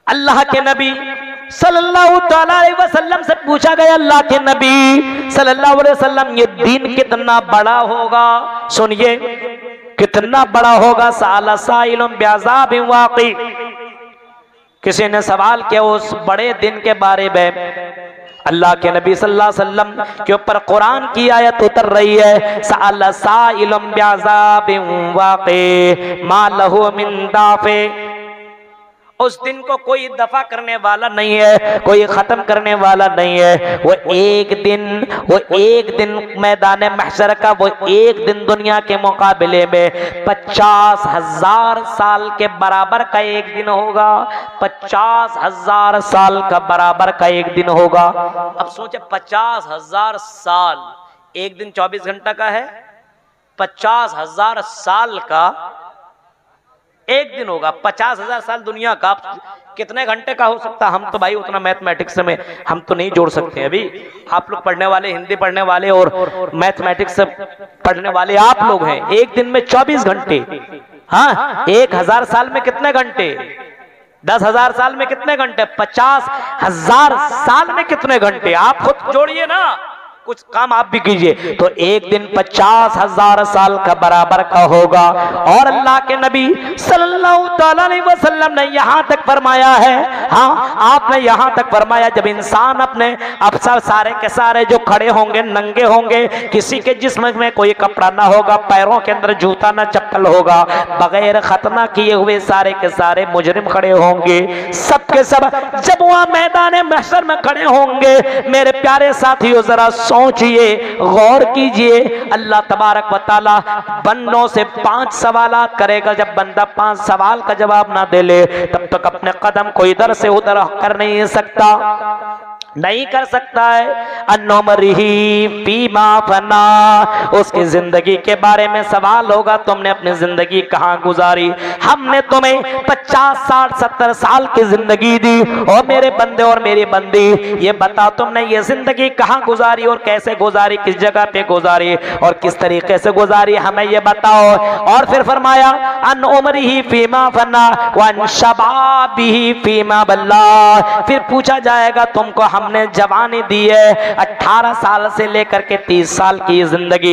अल्लाह के नबी सल्लल्लाहु अलैहि वसल्लम से पूछा गया, अल्लाह के नबी सल्लल्लाहु अलैहि वसल्लम, ये दिन कितना बड़ा होगा? सुनिए, कितना बड़ा होगा? साला साइलुम बिअज़ाबिन वाक़ि। किसी ने सवाल किया उस बड़े दिन के बारे में। अल्लाह के नबी सल्लल्लाहु अलैहि वसल्लम के ऊपर कुरान की आयत उतर रही है, साला साइलुम बिअज़ाबिन वाक़ि मा लहु मिन दाफ़े। उस दिन को कोई दफा करने वाला नहीं है, कोई खत्म करने वाला नहीं है। वो एक दिन मैदान महशर का, वो एक दिन दुनिया के मुकाबले में 50,000 साल के बराबर का एक दिन होगा। 50,000 साल का बराबर का एक दिन होगा। अब सोचे 50,000 साल, एक दिन 24 घंटा का है, 50,000 साल का एक दिन होगा। 50,000 साल दुनिया का कितने घंटे का हो सकता? हम तो भाई उतना मैथमेटिक्स में हम तो नहीं जोड़ सकते। अभी आप लोग पढ़ने वाले, हिंदी पढ़ने वाले और मैथमेटिक्स पढ़ने वाले आप लोग हैं। एक दिन में 24 घंटे, हाँ 1,000 साल में कितने घंटे? 10,000 साल में कितने घंटे? 50,000 साल में कितने घंटे? आप खुद जोड़िए ना, कुछ काम आप भी कीजिए। तो एक दिन 50,000 साल का बराबर का होगा। और अल्लाह के नबी सल्लल्लाहु अलैहि वसल्लम ने यहाँ तक फरमाया है, हाँ आपने यहाँ तक फरमाया, जब इंसान अपने अफसर सारे के सारे जो खड़े होंगे नंगे होंगे, किसी के जिस्म में कोई कपड़ा ना होगा, पैरों के अंदर जूता ना चप्पल होगा, बगैर खतना किए हुए सारे के सारे मुजरिम खड़े होंगे, सब के सब जब वहाँ मैदान महशर में खड़े होंगे, मेरे प्यारे साथियों जरा सोचिए, गौर कीजिए, अल्लाह तबारक व तआला बंदों से 5 सवालात करेगा। जब बंदा 5 सवाल का जवाब ना दे ले, तब तक अपने कदम को इधर से उधर कर नहीं सकता, नहीं कर सकता है। अन्नुमरिही फीमा फना, उसकी जिंदगी के बारे में सवाल होगा, तुमने अपनी जिंदगी कहाँ गुजारी? हमने तुम्हें 50, 60, 70 साल की जिंदगी दी, और मेरे बंदे और मेरी बंदी, ये बताओ तुमने ये जिंदगी कहाँ गुजारी और कैसे गुजारी, किस जगह पे गुजारी और किस तरीके से गुजारी, हमें ये बताओ। और फिर फरमाया अन्नुमरिही फीमा फना व अन शबाबिही फीमा बल्ला, फिर पूछा जाएगा तुमको हमने जवानी दी है 18 साल से लेकर के 30 साल की जिंदगी